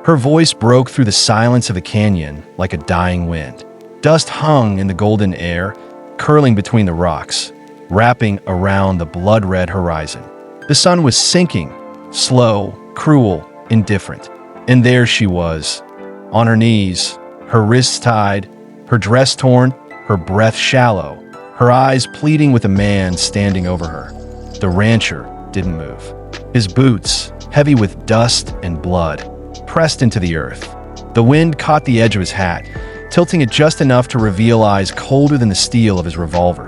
Her voice broke through the silence of the canyon like a dying wind. Dust hung in the golden air, curling between the rocks, wrapping around the blood-red horizon. The sun was sinking, slow, cruel, indifferent. And there she was, on her knees, her wrists tied, her dress torn, her breath shallow, her eyes pleading with a man standing over her. The rancher didn't move. His boots, heavy with dust and blood, pressed into the earth. The wind caught the edge of his hat, tilting it just enough to reveal eyes colder than the steel of his revolver.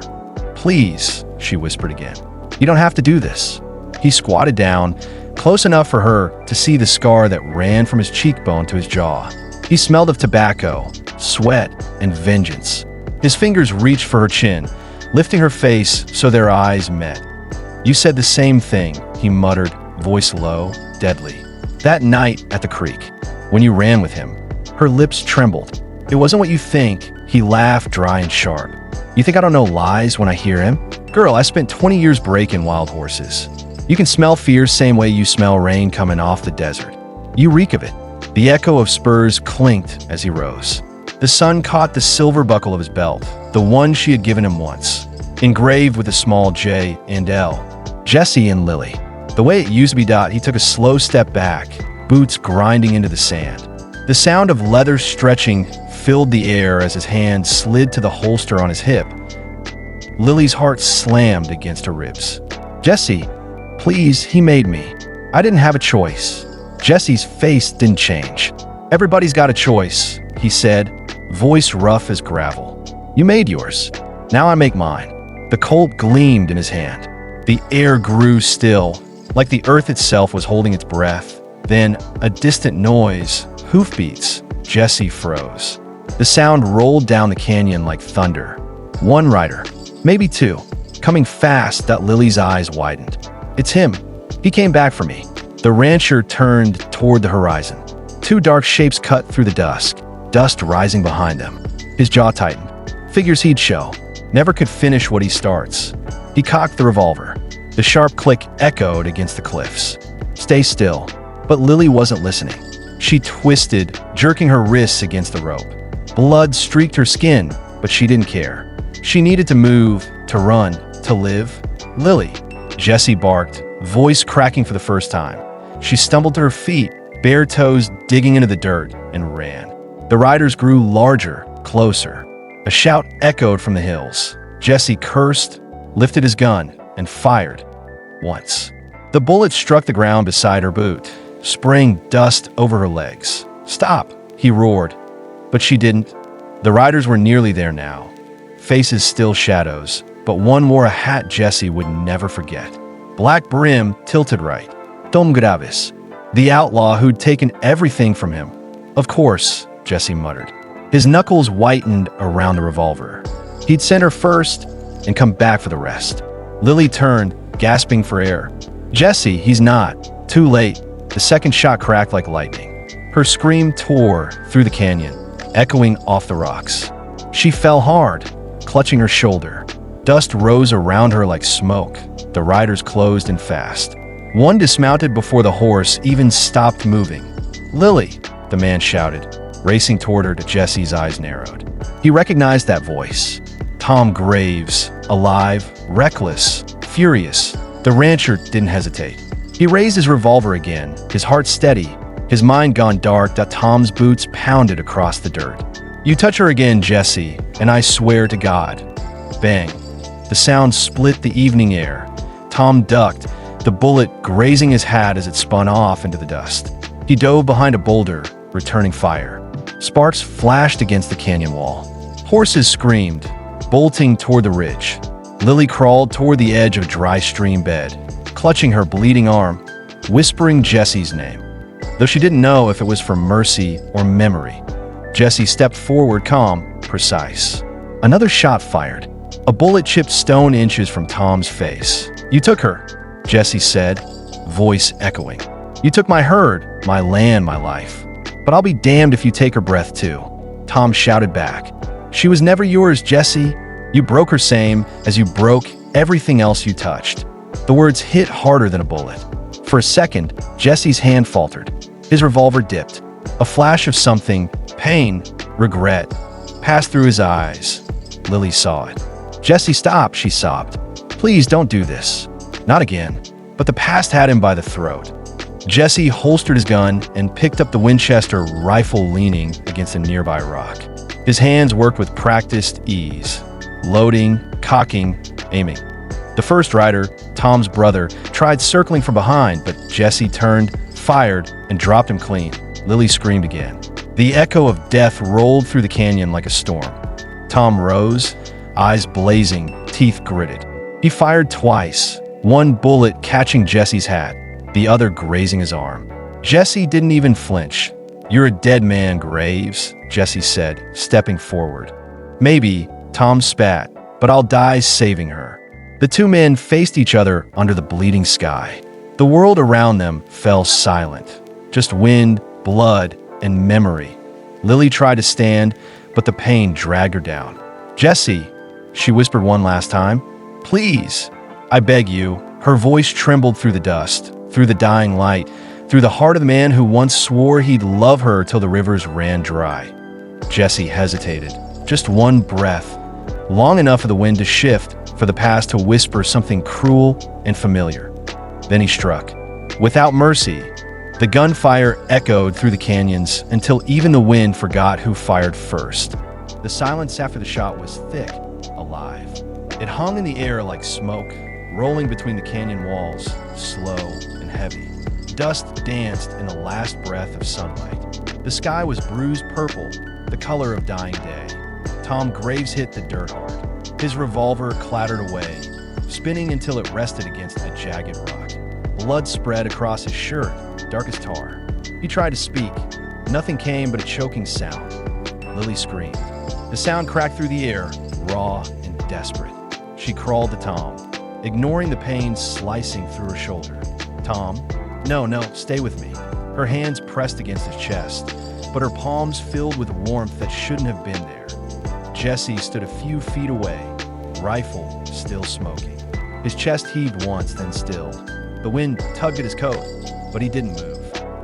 "Please," she whispered again. "You don't have to do this." He squatted down, close enough for her to see the scar that ran from his cheekbone to his jaw. He smelled of tobacco, sweat, and vengeance. His fingers reached for her chin, lifting her face so their eyes met. "You said the same thing," he muttered, voice low, deadly. "That night at the creek, when you ran with him." Her lips trembled. "It wasn't what you think," he laughed dry and sharp. "You think I don't know lies when I hear him? Girl, I spent 20 years breaking wild horses. You can smell fear same way you smell rain coming off the desert. You reek of it." The echo of spurs clinked as he rose. The sun caught the silver buckle of his belt, the one she had given him once, engraved with a small J and L. Jesse and Lily. The way it used to be. He took a slow step back, boots grinding into the sand. The sound of leather stretching filled the air as his hand slid to the holster on his hip. Lily's heart slammed against her ribs. "Jesse, please, he made me. I didn't have a choice." Jesse's face didn't change. "Everybody's got a choice," he said, voice rough as gravel. "You made yours. Now I make mine." The Colt gleamed in his hand. The air grew still, like the earth itself was holding its breath. Then, a distant noise, hoofbeats. Jesse froze. The sound rolled down the canyon like thunder. One rider, maybe two, coming fast. Lily's eyes widened. "It's him. He came back for me." The rancher turned toward the horizon. Two dark shapes cut through the dusk, dust rising behind them. His jaw tightened. Figures he'd show. Never could finish what he starts. He cocked the revolver. The sharp click echoed against the cliffs. "Stay still." But Lily wasn't listening. She twisted, jerking her wrists against the rope. Blood streaked her skin, but she didn't care. She needed to move, to run, to live. "Lily," Jesse barked, voice cracking for the first time. She stumbled to her feet, bare toes digging into the dirt, and ran. The riders grew larger, closer. A shout echoed from the hills. Jesse cursed, lifted his gun, and fired. Once. The bullet struck the ground beside her boot, spraying dust over her legs. "Stop," he roared. But she didn't. The riders were nearly there now. Faces still shadows, but one wore a hat Jesse would never forget. Black brim tilted right. Dom Gravis, the outlaw who'd taken everything from him. "Of course," Jesse muttered. His knuckles whitened around the revolver. He'd sent her first and come back for the rest. Lily turned, gasping for air. "Jesse, he's not." Too late. The second shot cracked like lightning. Her scream tore through the canyon, echoing off the rocks. She fell hard, clutching her shoulder. Dust rose around her like smoke. The riders closed in fast. One dismounted before the horse even stopped moving. "Lily," the man shouted, racing toward her. Jesse's eyes narrowed. He recognized that voice. Tom Graves, alive, reckless, furious. The rancher didn't hesitate. He raised his revolver again, his heart steady, his mind gone dark. Tom's boots pounded across the dirt. "You touch her again, Jesse, and I swear to God." Bang. The sound split the evening air. Tom ducked, the bullet grazing his hat as it spun off into the dust. He dove behind a boulder, returning fire. Sparks flashed against the canyon wall. Horses screamed, bolting toward the ridge. Lily crawled toward the edge of a dry stream bed, clutching her bleeding arm, whispering Jesse's name, though she didn't know if it was for mercy or memory. Jesse stepped forward, calm, precise. Another shot fired. A bullet chipped stone inches from Tom's face. "You took her," Jesse said, voice echoing. "You took my herd, my land, my life. But I'll be damned if you take her breath too." Tom shouted back. "She was never yours, Jesse. You broke her same as you broke everything else you touched." The words hit harder than a bullet. For a second, Jesse's hand faltered. His revolver dipped. A flash of something, pain, regret, passed through his eyes. Lily saw it. "Jesse, stop," she sobbed. "Please don't do this. Not again." But the past had him by the throat. Jesse holstered his gun and picked up the Winchester rifle leaning against a nearby rock. His hands worked with practiced ease, loading, cocking, aiming. The first rider, Tom's brother, tried circling from behind, but Jesse turned, fired, and dropped him clean. Lily screamed again. The echo of death rolled through the canyon like a storm. Tom rose, eyes blazing, teeth gritted. He fired twice, one bullet catching Jesse's hat, the other grazing his arm. Jesse didn't even flinch. "You're a dead man, Graves," Jesse said, stepping forward. "Maybe," Tom spat, "but I'll die saving her." The two men faced each other under the bleeding sky. The world around them fell silent. Just wind, blood, and memory. Lily tried to stand, but the pain dragged her down. "Jesse," she whispered one last time. "Please, I beg you." Her voice trembled through the dust, through the dying light, through the heart of the man who once swore he'd love her till the rivers ran dry. Jesse hesitated. Just one breath, long enough for the wind to shift, for the past to whisper something cruel and familiar. Then he struck. Without mercy, the gunfire echoed through the canyons until even the wind forgot who fired first. The silence after the shot was thick, alive. It hung in the air like smoke, rolling between the canyon walls, slow and heavy. Dust danced in the last breath of sunlight. The sky was bruised purple, the color of dying day. Tom Graves hit the dirt hard. His revolver clattered away, spinning until it rested against a jagged rock. Blood spread across his shirt, dark as tar. He tried to speak. Nothing came but a choking sound. Lily screamed. The sound cracked through the air, raw and desperate. She crawled to Tom, ignoring the pain slicing through her shoulder. "Tom, no, stay with me." Her hands pressed against his chest, but her palms filled with warmth that shouldn't have been there. Jesse stood a few feet away, rifle still smoking. His chest heaved once, then stilled. The wind tugged at his coat, but he didn't move.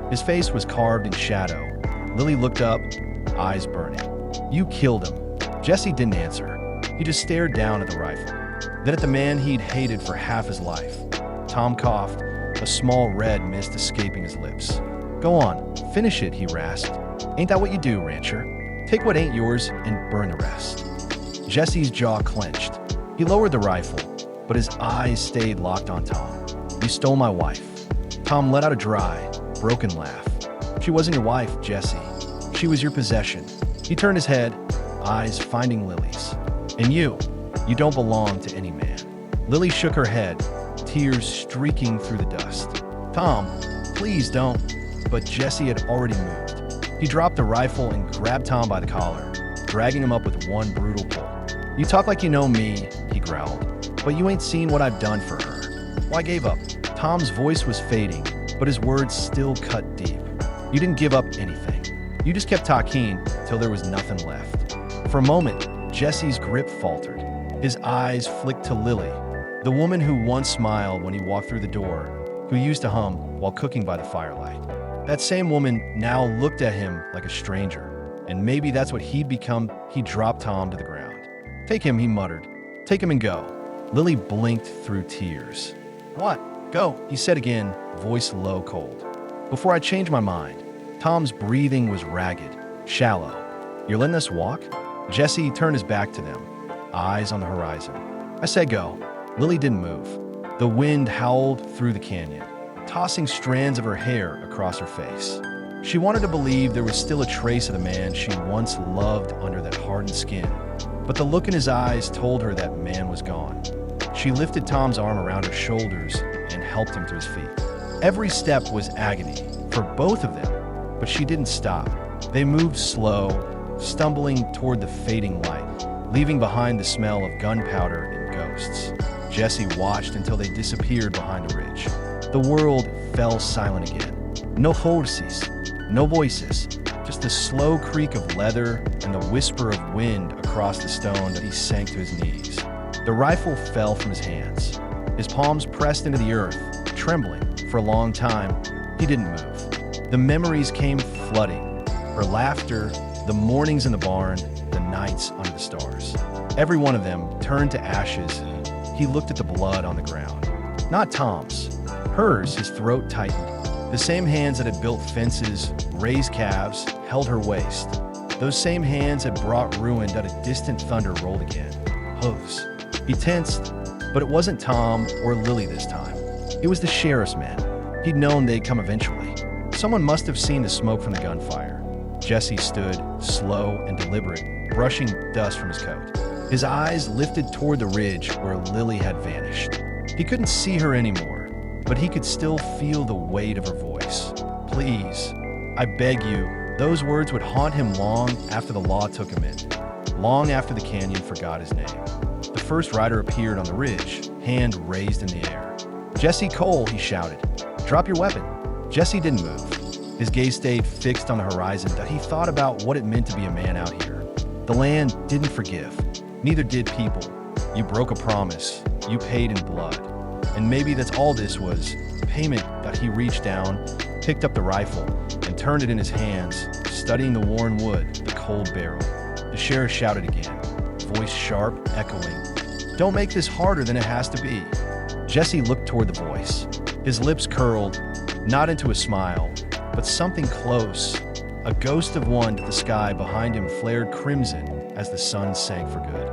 His face was carved in shadow. Lily looked up, eyes burning. "You killed him." Jesse didn't answer. He just stared down at the rifle, then at the man he'd hated for half his life. Tom coughed, a small red mist escaping his lips. "Go on, finish it," he rasped. "Ain't that what you do, rancher? Take what ain't yours and burn the rest." Jesse's jaw clenched. He lowered the rifle, but his eyes stayed locked on Tom. "You stole my wife." Tom let out a dry, broken laugh. "She wasn't your wife, Jesse. She was your possession." He turned his head, eyes finding Lily's. "And you don't belong to any man." Lily shook her head, tears streaking through the dust. "Tom, please don't." But Jesse had already moved. He dropped the rifle and grabbed Tom by the collar, dragging him up with one brutal pull. "You talk like you know me," he growled, "but you ain't seen what I've done for her." "Well, I gave up." Tom's voice was fading, but his words still cut deep. "You didn't give up anything. You just kept talking till there was nothing left." For a moment, Jesse's grip faltered. His eyes flicked to Lily, the woman who once smiled when he walked through the door, who used to hum while cooking by the firelight. That same woman now looked at him like a stranger, and maybe that's what he'd become. He dropped Tom to the ground. "Take him," he muttered. "Take him and go." Lily blinked through tears. "What? Go," he said again, voice low, cold. "Before I change my mind." Tom's breathing was ragged, shallow. "You're letting us walk?" Jesse turned his back to them, eyes on the horizon. "I said go." Lily didn't move. The wind howled through the canyon, tossing strands of her hair across her face. She wanted to believe there was still a trace of the man she once loved under that hardened skin, but the look in his eyes told her that man was gone. She lifted Tom's arm around her shoulders and helped him to his feet. Every step was agony for both of them, but she didn't stop. They moved slow, stumbling toward the fading light, leaving behind the smell of gunpowder and ghosts. Jesse watched until they disappeared behind a ridge. The world fell silent again. No horses, no voices, just the slow creak of leather and the whisper of wind across the stone that he sank to his knees. The rifle fell from his hands. His palms pressed into the earth, trembling. For a long time, he didn't move. The memories came flooding, Her laughter, the mornings in the barn, the nights under the stars. Every one of them turned to ashes. He looked at the blood on the ground. Not Tom's. Hers, his throat tightened. The same hands that had built fences, raised calves, held her waist. Those same hands had brought ruin that a distant thunder rolled again. Hooves. He tensed, but it wasn't Tom or Lily this time. It was the sheriff's men. He'd known they'd come eventually. Someone must have seen the smoke from the gunfire. Jesse stood, slow and deliberate, brushing dust from his coat. His eyes lifted toward the ridge where Lily had vanished. He couldn't see her anymore, but he could still feel the weight of her voice. Please, I beg you. Those words would haunt him long after the law took him in, long after the canyon forgot his name. The first rider appeared on the ridge, hand raised in the air. "Jesse Cole," he shouted. "Drop your weapon." Jesse didn't move. His gaze stayed fixed on the horizon that he thought about what it meant to be a man out here. The land didn't forgive. Neither did people. You broke a promise. You paid in blood. And maybe that's all this was, payment. That he reached down, picked up the rifle, and turned it in his hands, studying the worn wood, the cold barrel. The sheriff shouted again, voice sharp, echoing, "Don't make this harder than it has to be." Jesse looked toward the voice. His lips curled, not into a smile, but something close. A ghost of one to the sky behind him flared crimson as the sun sank for good.